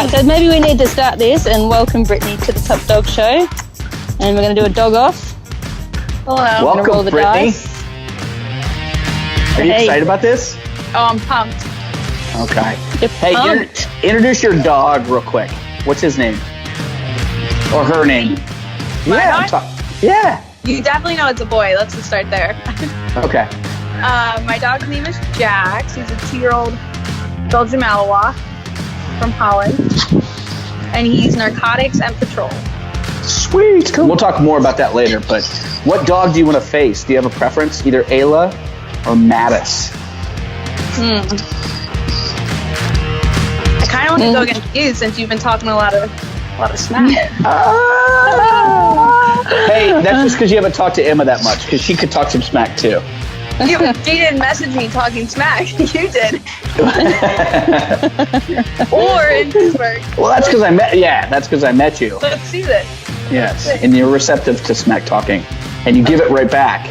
So maybe we need to start this and welcome Brittney to the Top Dog Show. And we're going to do a dog off. Hello. Welcome, roll the Brittney. dice. Are you excited about this? Oh, I'm pumped. Okay. You're Hey, pumped. introduce your dog real quick. What's his name? Or her name? My yeah. dog? Yeah. You definitely know it's a boy. Let's just start there. Okay. My dog's name is Jax. He's a 2-year-old Belgian Malinois from Holland. And he's narcotics and patrol. Sweet. Cool. We'll talk more about that later, but what dog do you want to face? Do you have a preference? Either Ayla or Mattis? I kind of want to go against you since you've been talking a lot of smack. Hey, that's just because you haven't talked to Emma that much, because she could talk some smack too. She didn't message me talking smack. You did. Or in Pittsburgh. Well, that's because I met. Yeah, that's because I met you. Let's see this. Yes, and you're receptive to smack talking, and you give it right back.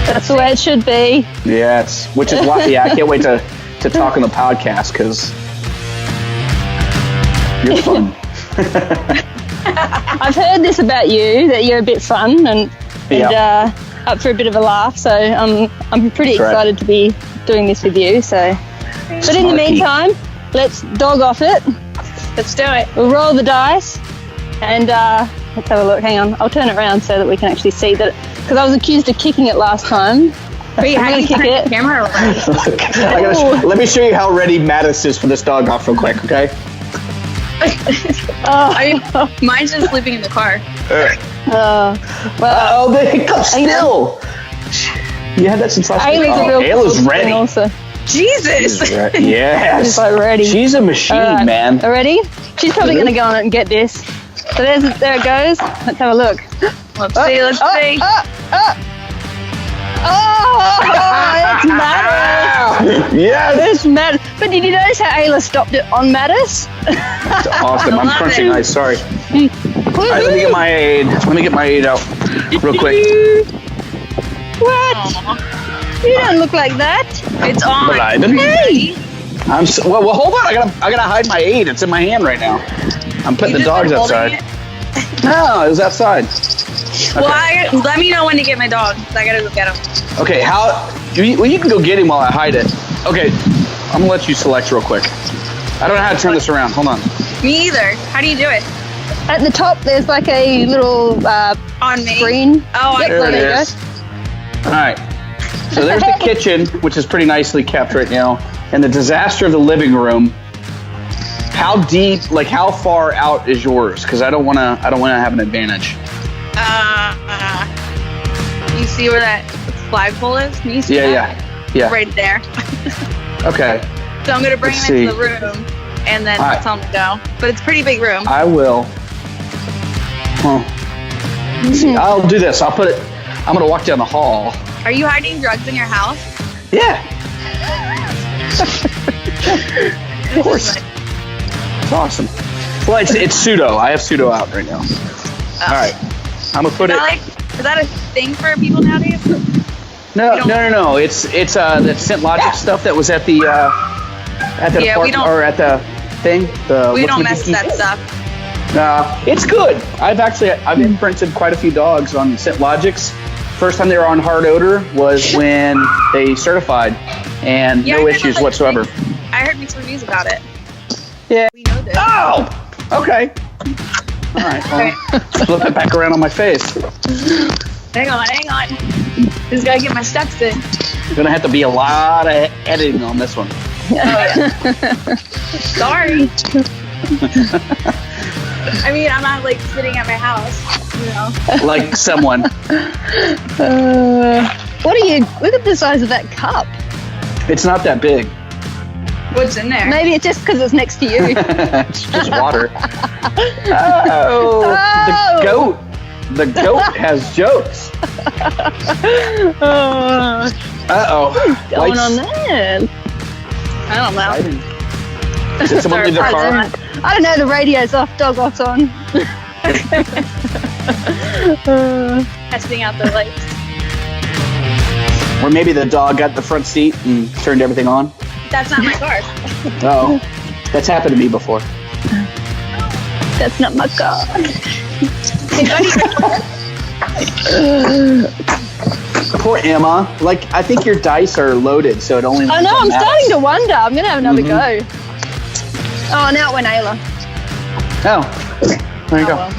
That's the way it should be. Yes, which is why. Yeah, I can't wait to talk on the podcast because you're fun. I've heard this about you, that you're a bit fun and up for a bit of a laugh. So I'm pretty excited to be doing this with you. So, but in the meantime, let's dog off it. Let's do it. We'll roll the dice and let's have a look. Hang on, I'll turn it around so that we can actually see that, because I was accused of kicking it last time. Wait, how do you kick it? the camera around? Let me show you how ready Mattis is for this dog off real quick, okay? Mine's just sleeping in the car. They come still. You had that since last week. Ayla's ready. Also. Jesus. Yes. She's like ready. She's a machine, man. Ready? She's probably going to go on it and get this. So there it goes. Let's have a look. Let's see. It's Mattis. Yes. It's Mattis. But did you notice how Ayla stopped it on Mattis? That's awesome. I'm crunching ice. Sorry. All right, let me get my aid out real quick. What? Aww. You don't look like that. It's on. But I didn't. Hey. Well, hold on. I gotta hide my aid. It's in my hand right now. I'm putting the dogs outside. No, it was outside. Okay. Well, let me know when to get my dog. I gotta go get him. Okay, you can go get him while I hide it. Okay, I'm gonna let you select real quick. I don't know how to turn this around. Hold on. Me either. How do you do it? At the top, there's like a little On me? screen. Oh, Yep, There it is. All right. So there's the kitchen, which is pretty nicely kept right now, and the disaster of the living room. How deep, like how far out is yours? Because I don't want to have an advantage. You see where that flagpole is? Can you see that? Yeah. Right there. Okay. So I'm gonna bring him into the room and then tell him to go. But it's a pretty big room. I will. I'll do this. I'm gonna walk down the hall. Are you hiding drugs in your house? Yeah. Of course. It's awesome. Well, it's pseudo. I have pseudo out right now. All right. I'm gonna put it. Is that a thing for people nowadays? No. It's that Scent Logic stuff that was at the department or at the thing. We don't mess with that stuff. It's good. I've imprinted quite a few dogs on Scent Logics. First time they were on hard odor was when they certified, and no issues whatsoever. I heard mixed reviews about it. Yeah. We know this. Oh. Okay. All right. Well, flip it back around on my face. Hang on. Just gotta get my steps in. Gonna have to be a lot of editing on this one. Oh, yeah. Sorry. I mean, I'm not like sitting at my house, you know. Like someone. Look at the size of that cup. It's not that big. What's in there? Maybe it's just because it's next to you. It's just water. The goat. The goat has jokes. What's going on there? I don't know. Did someone leave their car? I don't know, the radio's off, dog off's on. Testing out the lights. Or maybe the dog got the front seat and turned everything on. That's not my car. Oh. That's happened to me before. That's not my car. Poor Emma. Like, I think your dice are loaded, so it only. I know. I'm starting to wonder. I'm gonna have another go. Oh, now it went Ayla. Oh, there you go. Well.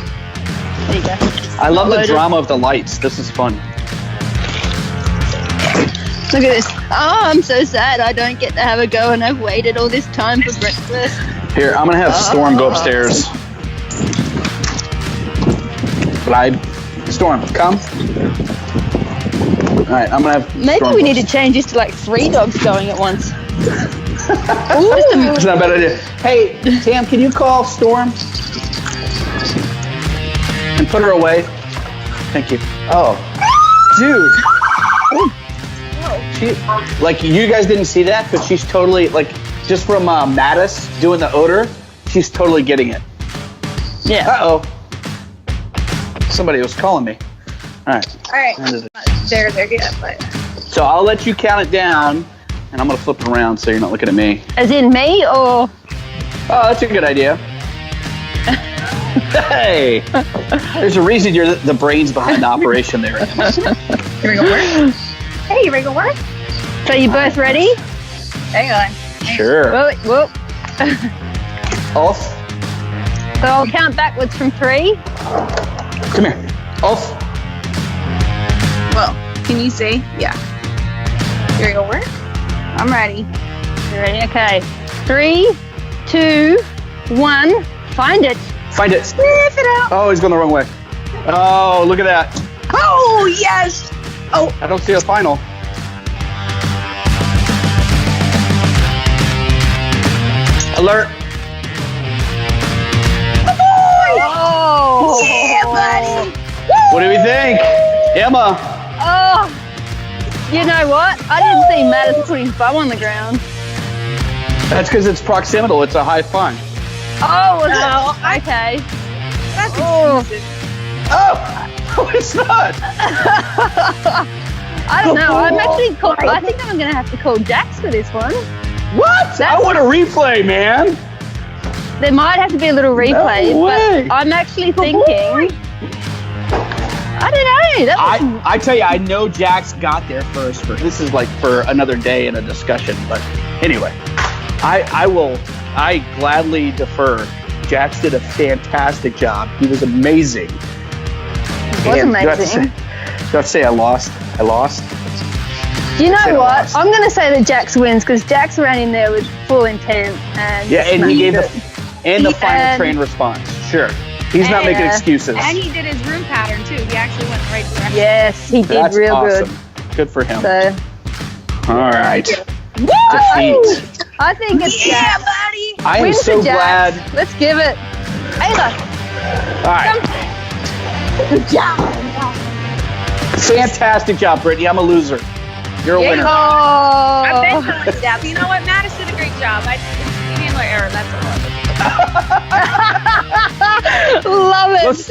There you go. I love the Loaded. drama of the lights. This is fun. Look at this. Oh, I'm so sad I don't get to have a go, and I've waited all this time for breakfast. Here, I'm gonna have Storm go upstairs. Storm, come. All right, I'm gonna have. Maybe Storm we go need to change this to like 3 dogs going at once. That's not a bad idea. Hey, Tam, can you call Storm and put her away? Thank you. Oh, dude. She, like, you guys didn't see that, but she's totally, like, just from Mattis doing the odor, she's totally getting it. Yeah. Uh-oh. Somebody was calling me. All right. All right. There, yeah. But So I'll let you count it down, and I'm going to flip it around so you're not looking at me. As in me, or? Oh, that's a good idea. Hey! There's a reason you're the brains behind the operation there. Emma. here we go. Work. Hey, you ready to work? So you both ready? Hang on. Sure. Whoop. Off. So I'll count backwards from 3. Come here. Off. Well, can you see? Yeah. Here we go. Work. I'm ready. You ready? Okay. 3, 2, 1. Find it. Find it. Sniff it out. Oh, he's going the wrong way. Oh, look at that. Oh, yes. Oh. I don't see a final. Alert. Oh. Yeah, buddy. What do we think? Emma. Oh. You know what? I didn't see Mattis put his bum on the ground. That's because it's proximal. It's a high fun. Oh, was No, it? Okay. That's exclusive. Oh, no, it's not. I don't know. I think I'm going to have to call Jax for this one. What? I want a replay, man. There might have to be a little replay, No way. but I'm actually thinking. I don't know. That was, I tell you, I know Jax got there first. This is like for another day in a discussion. But anyway, I gladly defer. Jax did a fantastic job. He was amazing. it was amazing. Do I have to say I lost? I lost? Do you Say know I what? lost. I'm going to say that Jax wins because Jax ran in there with full intent. And Yeah, and he gave smashed the final train response. Sure. He's not making excuses. And he did his room pattern, too. He actually went the right direction. Yes, he did That's real awesome. Good for him. good. So, All right. defeat. I think it's Yeah, Jax. buddy. I am Win so for Jax. glad. Let's give it. Ayla. All right. Good job. Fantastic job, Brittney. I'm a loser. You're a winner. I've been Oh. telling you that. But you know what? Mattis did a great job. It's handler error. That's all. Love it. Let's